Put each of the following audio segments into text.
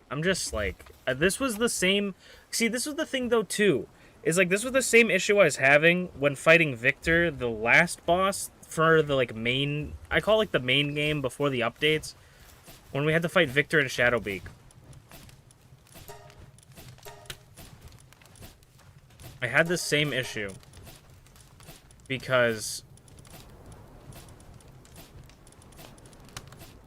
I'm just like, this was the same. See, this was the thing though too. Is like this was the same issue I was having when fighting Victor, the last boss for the like main. I call it like the main game before the updates. When we had to fight Victor and Shadowbeak. I had the same issue because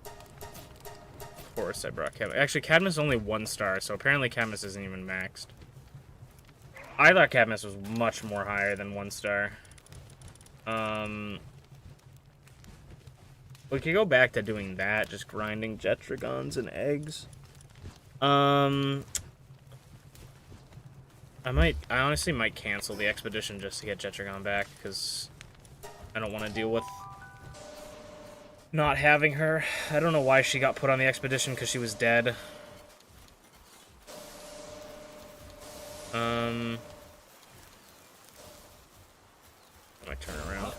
of course I brought Cadmus. Actually, Cadmus is only 1 star, so apparently Cadmus isn't even maxed. I thought Cadmus was much more higher than 1 star. We could go back to doing that, just grinding Jetragons and eggs. I honestly might cancel the expedition just to get Jetragon back, because I don't want to deal with not having her. I don't know why she got put on the expedition, because she was dead. I might turn around.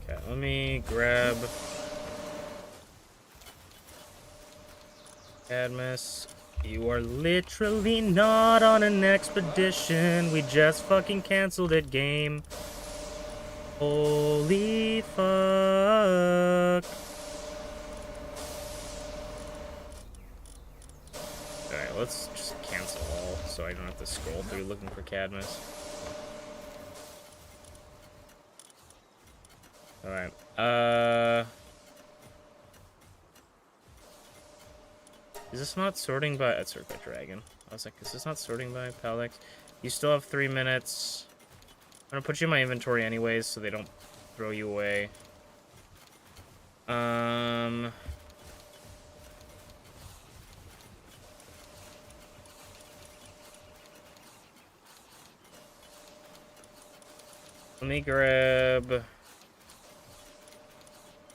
Okay, let me grab Cadmus. You are literally not on an expedition. We just fucking canceled it, game. Holy fuck. Alright, let's just cancel all so I don't have to scroll through looking for Cadmus. Alright, is this not sorting by... It's sorted by Dragon. I was like, is this not sorting by Palex? You still have 3 minutes. I'm gonna put you in my inventory anyways, so they don't throw you away. Let me grab...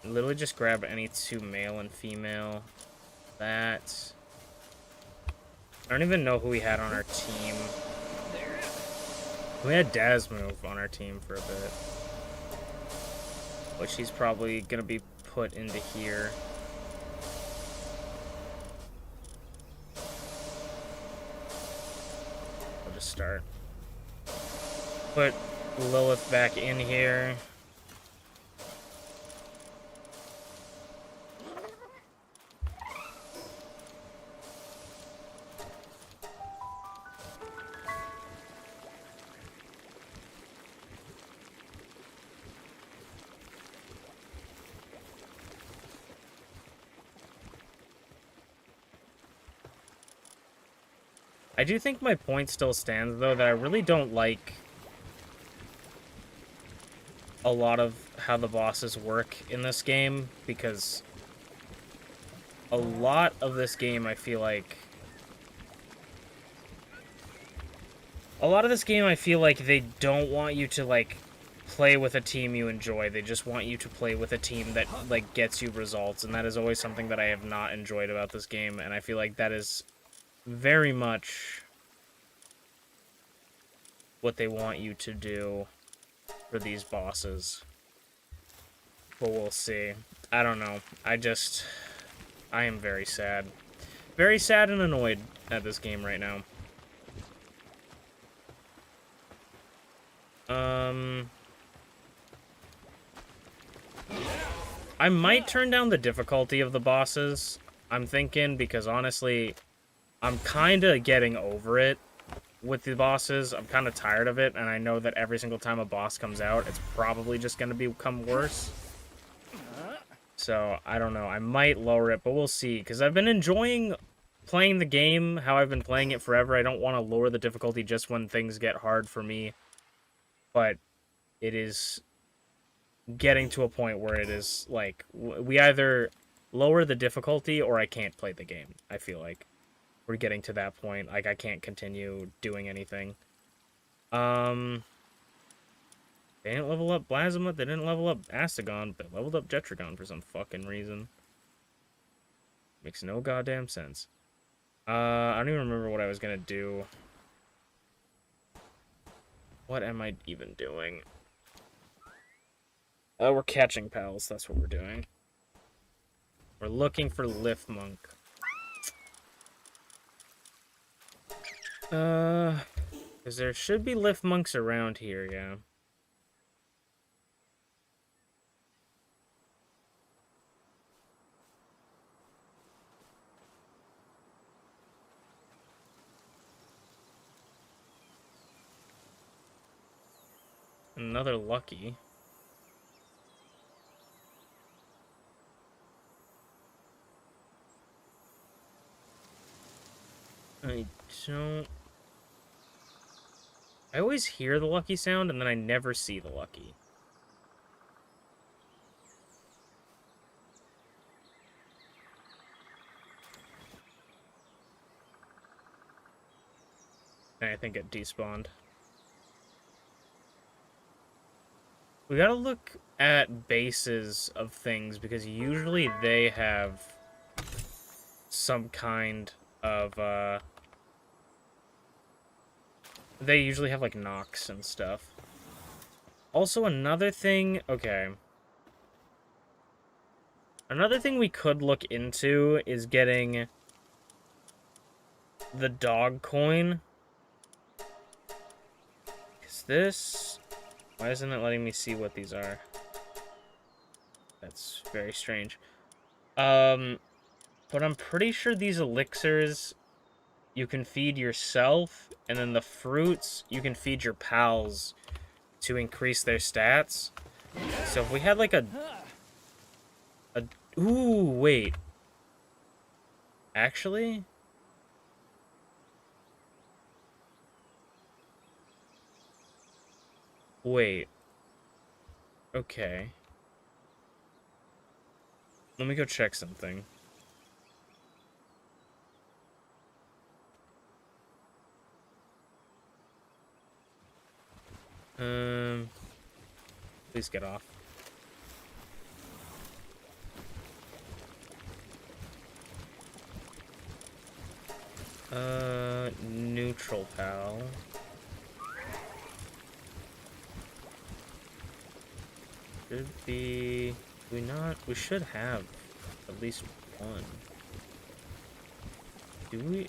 Literally just grab any 2 male and female. That. I don't even know who we had on our team. We had Dasmove on our team for a bit. Which he's probably gonna be put into here. I'll just start. Put Lilith back in here. I do think my point still stands, though, that I really don't like a lot of how the bosses work in this game, because a lot of this game, I feel like... A lot of this game, I feel like they don't want you to, like, play with a team you enjoy. They just want you to play with a team that, like, gets you results, and that is always something that I have not enjoyed about this game, and I feel like that is very much what they want you to do for these bosses. But we'll see. I don't know. I am very sad. Very sad and annoyed at this game right now. I might turn down the difficulty of the bosses, I'm thinking, because honestly, I'm kind of getting over it with the bosses. I'm kind of tired of it, and I know that every single time a boss comes out, it's probably just going to become worse. So, I don't know. I might lower it, but we'll see, because I've been enjoying playing the game, how I've been playing it forever. I don't want to lower the difficulty just when things get hard for me, but it is getting to a point where it is, like, we either lower the difficulty or I can't play the game, I feel like. We're getting to that point. Like, I can't continue doing anything. They didn't level up Blasma, they didn't level up Astagon, but they leveled up Jetragon for some fucking reason. Makes no goddamn sense. I don't even remember what I was gonna do. What am I even doing? We're catching pals. That's what we're doing. We're looking for Lift Monk. Because there should be Lift Monks around here, yeah. Another lucky. I always hear the lucky sound, and then I never see the lucky. And I think it despawned. We gotta look at bases of things, because usually they have some kind of, they usually have, like, knocks and stuff. Also, another thing... Okay. Another thing we could look into is getting the dog coin. Is this... Why isn't it letting me see what these are? That's very strange. But I'm pretty sure these elixirs you can feed yourself, and then the fruits you can feed your pals to increase their stats. So if we had like a ooh, wait. Actually? Wait. Okay. Let me go check something. Please get off. Neutral pal. Should be... We not... We should have at least one. Do we...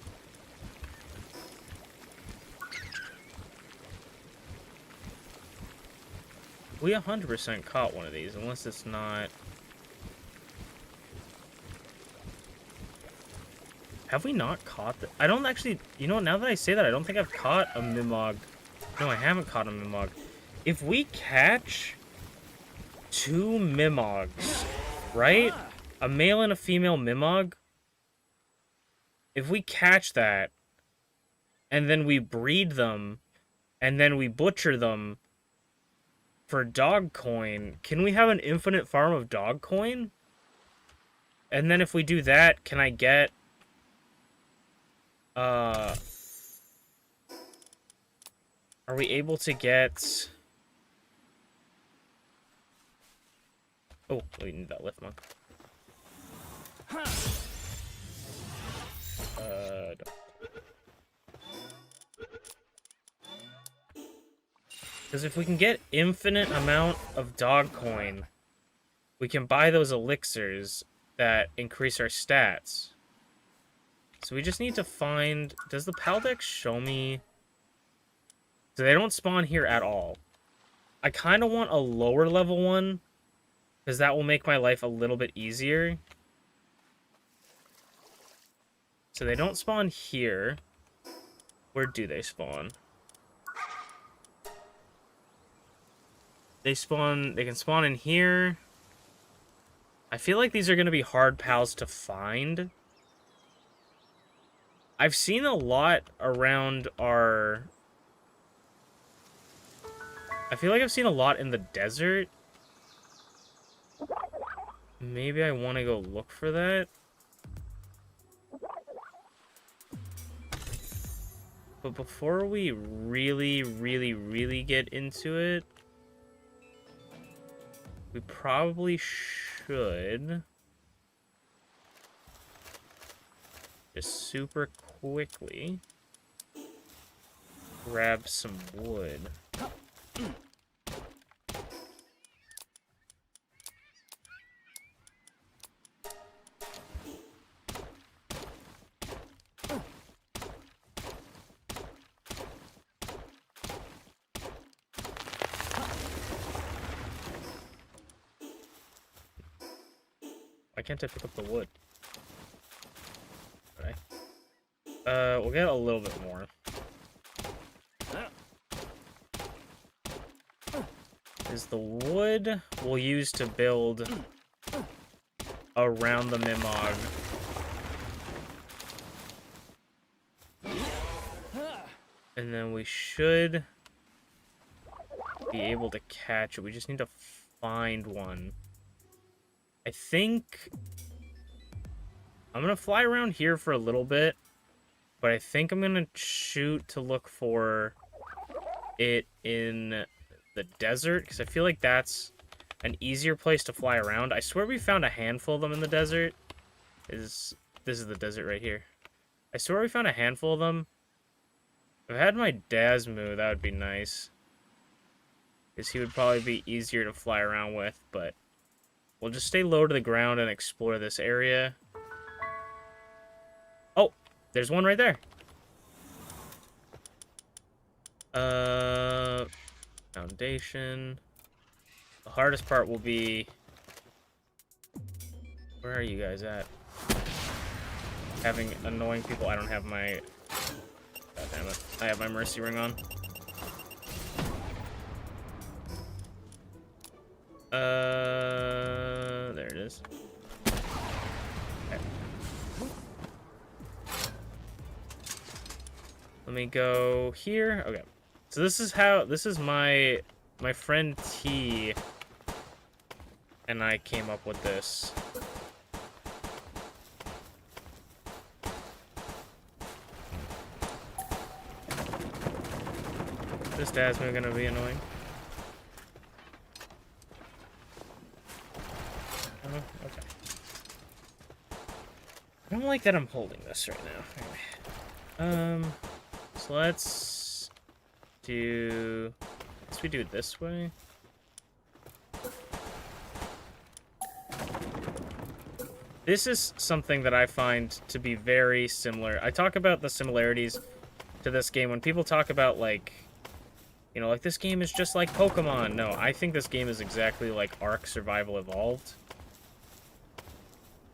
We 100% caught one of these, unless it's not... Have we not caught the... I don't actually... You know, now that I say that, I don't think I've caught a Mimog. No, I haven't caught a Mimog. If we catch 2 Mimogs, right? A male and a female Mimog. If we catch that, and then we breed them, and then we butcher them for dog coin, can we have an infinite farm of dog coin? And then if we do that, can I get... Are we able to get... Oh, we need that lift monk. Because if we can get infinite amount of dog coin, we can buy those elixirs that increase our stats. So we just need to find... Does the Paldex show me... So they don't spawn here at all. I kind of want a lower level one, because that will make my life a little bit easier. So they don't spawn here. Where do they spawn? They can spawn in here. I feel like these are going to be hard pals to find. I've seen a lot around our... I feel like I've seen a lot in the desert. Maybe I want to go look for that. But before we really get into it, we probably should just super quickly grab some wood. Why can't I pick up the wood? Okay. We'll get a little bit more. Is the wood we'll use to build around the Mimog. And then we should be able to catch it. We just need to find one. I think I'm going to fly around here for a little bit, but I think I'm going to shoot to look for it in the desert, because I feel like that's an easier place to fly around. I swear we found a handful of them in the desert. This is the desert right here. I swear we found a handful of them. If I had my Dasmu, that would be nice, because he would probably be easier to fly around with, but we'll just stay low to the ground and explore this area. Oh, there's one right there. Foundation. The hardest part will be... Where are you guys at? Having annoying people. I don't have my... God damn it. I have my mercy ring on. There it is. Okay. Let me go here. Okay. So this is my friend T and I came up with this. This Dasmu gonna be annoying. Okay. I don't like that I'm holding this right now. Anyway. So let's we do it this way. This is something that I find to be very similar. I talk about the similarities to this game when people talk about, like, you know, like, this game is just like Pokemon. No, I think this game is exactly like Ark Survival Evolved.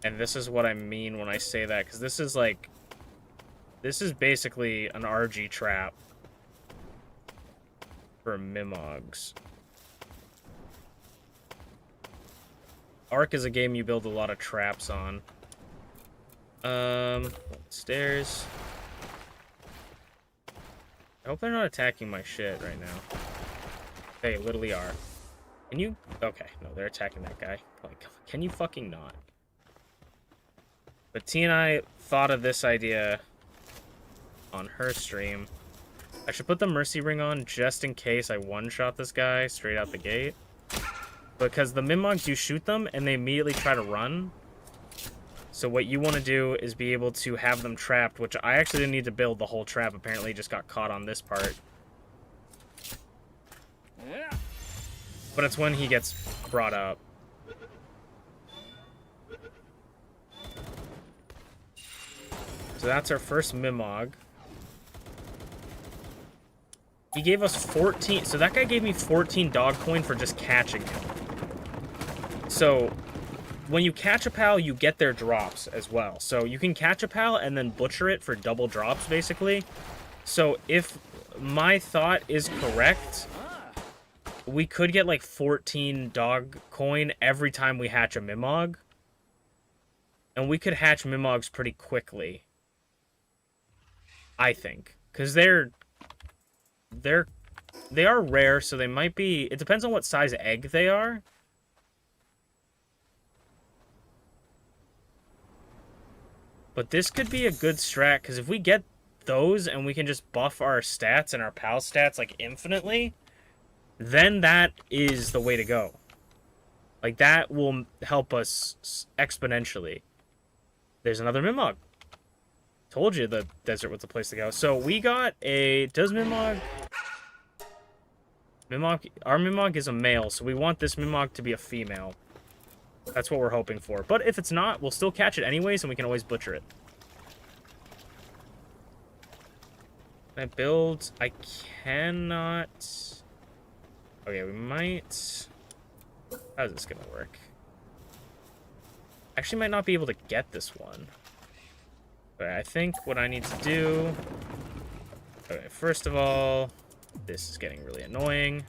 And this is what I mean when I say that, because this is like... This is basically an RG trap for Mimogs. Ark is a game you build a lot of traps on. Stairs. I hope they're not attacking my shit right now. They literally are. Can you... Okay, no, they're attacking that guy. Like, can you fucking not? But T and I thought of this idea on her stream. I should put the Mercy Ring on just in case I one-shot this guy straight out the gate. Because the Mimogs, you shoot them, and they immediately try to run. So what you want to do is be able to have them trapped, which I actually didn't need to build the whole trap. Apparently, just got caught on this part. But it's when he gets brought up. So that's our first Mimog. He gave us 14... So that guy gave me 14 dog coin for just catching him. So, when you catch a pal, you get their drops as well. So, you can catch a pal and then butcher it for double drops, basically. So, if my thought is correct, we could get, like, 14 dog coin every time we hatch a Mimog. And we could hatch Mimogs pretty quickly. I think. Because they are rare, so they might be... It depends on what size egg they are. But this could be a good strat, because if we get those and we can just buff our stats and our pal stats, like, infinitely, then that is the way to go. Like, that will help us exponentially. There's another Mimog. Told you the desert was the place to go. So we got a... Does Mimog... Our Mimog is a male, so we want this Mimog to be a female. That's what we're hoping for. But if it's not, we'll still catch it anyways, and we can always butcher it. Can I build? I cannot... Okay, we might... How's this gonna work? Actually might not be able to get this one. But I think what I need to do... Okay, first of all, this is getting really annoying.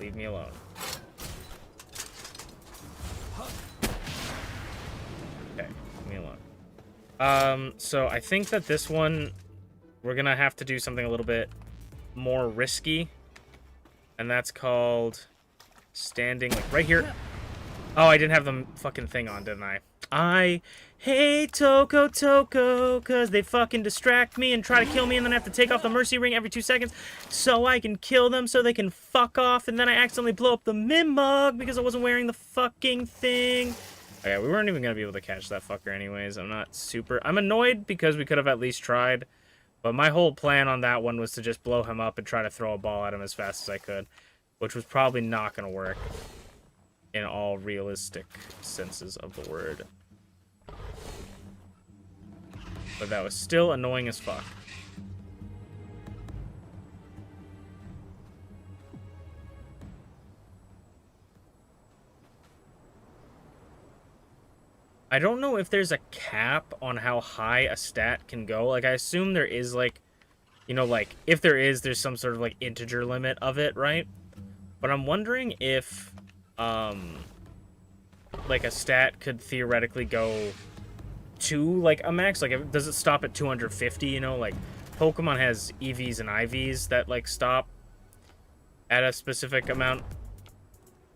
Leave me alone. Okay, leave me alone. So I think that this one, we're gonna have to do something a little bit more risky. And that's called standing, like, right here. Oh, I didn't have the fucking thing on, didn't I? I hate Toko, because they fucking distract me and try to kill me, and then I have to take off the mercy ring every 2 seconds so I can kill them so they can fuck off, and then I accidentally blow up the Mimog because I wasn't wearing the fucking thing. Okay, we weren't even going to be able to catch that fucker anyways. I'm annoyed because we could have at least tried, but my whole plan on that one was to just blow him up and try to throw a ball at him as fast as I could, which was probably not going to work in all realistic senses of the word. But that was still annoying as fuck. I don't know if there's a cap on how high a stat can go. Like, I assume there is, like, you know, like, if there is, there's some sort of, like, integer limit of it, right? But I'm wondering if, like, a stat could theoretically go to, like, a max. Like, does it stop at 250, you know? Like, Pokemon has EVs and IVs that, like, stop at a specific amount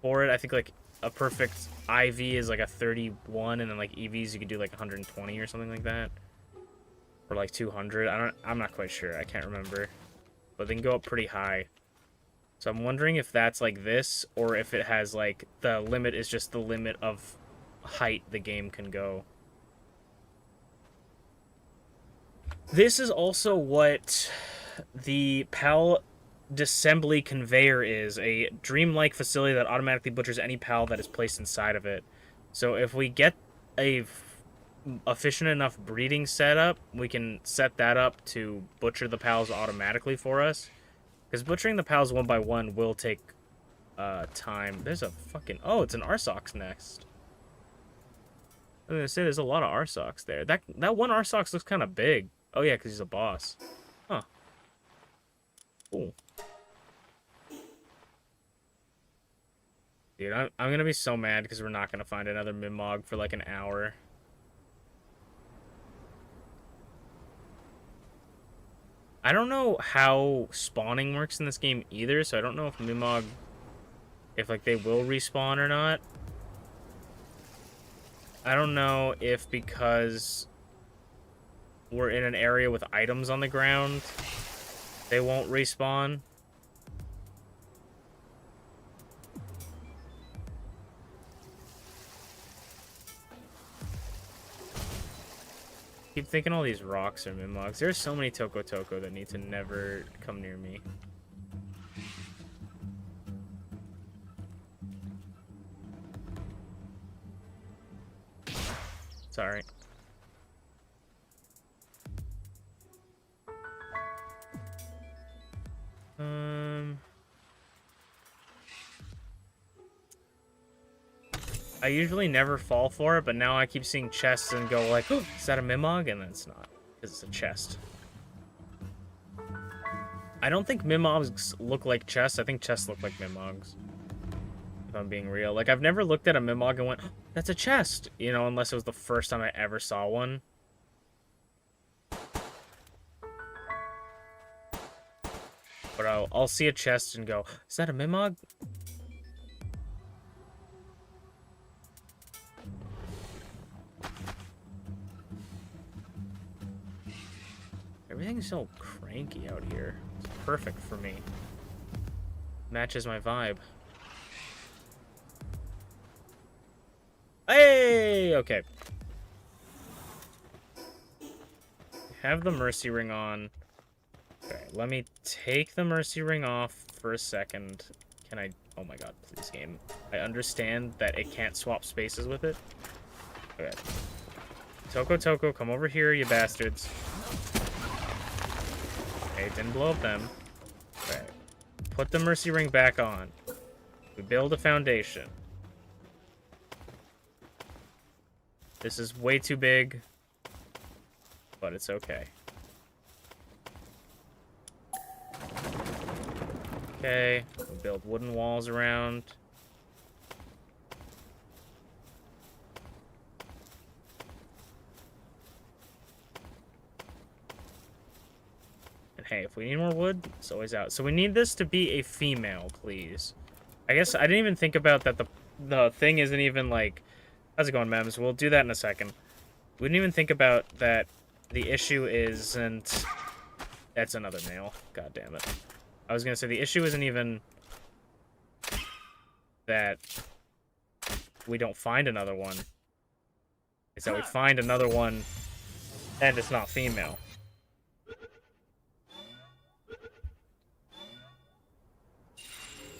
for it. I think, like, a perfect IV is, like, a 31, and then, like, EVs you could do, like, 120 or something like that. Or, like, 200. I'm not quite sure. I can't remember. But they can go up pretty high. So I'm wondering if that's like this, or if it has, like, the limit is just the limit of height the game can go. This is also what the PAL Disassembly Conveyor is, a dreamlike facility that automatically butchers any PAL that is placed inside of it. So if we get a efficient enough breeding setup, we can set that up to butcher the PALs automatically for us. Because butchering the PALs one by one will take time. There's a fucking... Oh, it's an Arsox nest. I was gonna say, there's a lot of Arsox there. That one Arsox looks kind of big. Oh, yeah, because he's a boss. Huh. Cool. Dude, I'm going to be so mad because we're not going to find another Mimog for like an hour. I don't know how spawning works in this game either, so I don't know if Mimog, if like they will respawn or not. I don't know if because we're in an area with items on the ground, they won't respawn. Keep thinking all these rocks are Mimogs. There's so many Toko that need to never come near me. Sorry. I usually never fall for it, but now I keep seeing chests and go like, oh, is that a Mimog? And then it's not, because it's a chest. I don't think Mimogs look like chests. I think chests look like Mimogs. If I'm being real. Like, I've never looked at a Mimog and went, oh, that's a chest. You know, unless it was the first time I ever saw one. But I'll see a chest and go, is that a Mimog? Everything's so cranky out here. It's perfect for me. Matches my vibe. Hey! Okay. Have the Mercy Ring on. Okay, let me take the Mercy Ring off for a second. Can I... Oh my god, please, game. I understand that it can't swap spaces with it. Okay. Toko, come over here, you bastards. Okay, didn't blow up them. Okay. put the Mercy Ring back on. We build a foundation. This is way too big, but it's okay. Okay, we'll build wooden walls around. And hey, if we need more wood, it's always out. So we need this to be a female, please. I guess I didn't even think about that the thing isn't even like... How's it going, Mems? We'll do that in a second. We didn't even think about that the issue isn't... That's another male. God damn it. I was gonna say the issue isn't even that we don't find another one. It's that we find another one and it's not female.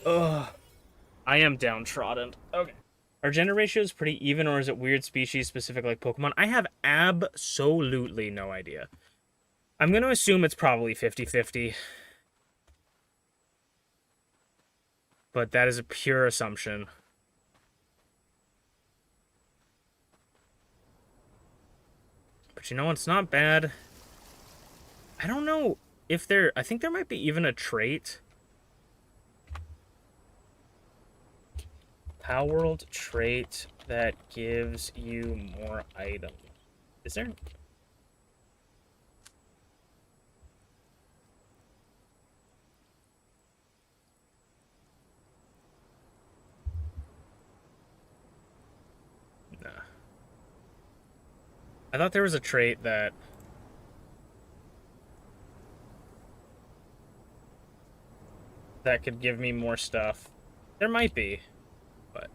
Ugh. I am downtrodden. Okay. Our gender ratio is pretty even, or is it weird species specific like Pokemon? I have absolutely no idea. I'm going to assume it's probably 50-50. But that is a pure assumption. But you know, it's not bad. I don't know if there... I think there might be even a trait. Palworld trait that gives you more items. Is there? Nah. I thought there was a trait that... that could give me more stuff. There might be. But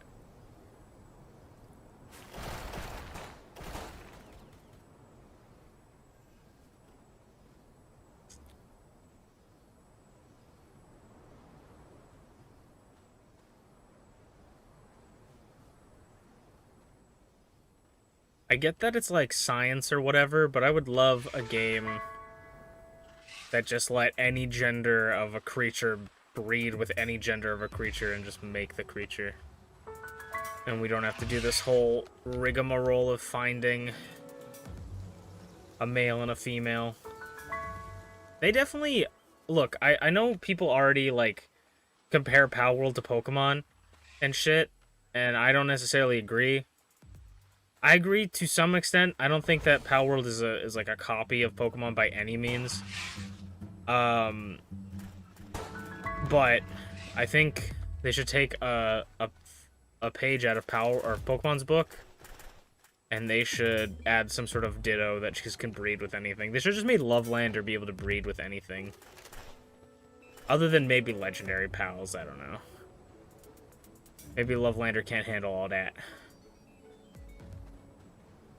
I get that it's like science or whatever, but I would love a game that just let any gender of a creature breed with any gender of a creature and just make the creature. And we don't have to do this whole rigmarole of finding a male and a female. They definitely... Look, I know people already, like, compare Palworld to Pokemon and shit, and I don't necessarily agree. I agree to some extent. I don't think that Palworld is like a copy of Pokemon by any means. But I think they should take a page out of Pokemon's book, and they should add some sort of Ditto that just can breed with anything. They should just make Lovelander be able to breed with anything. Other than maybe Legendary Pals, I don't know. Maybe Lovelander can't handle all that.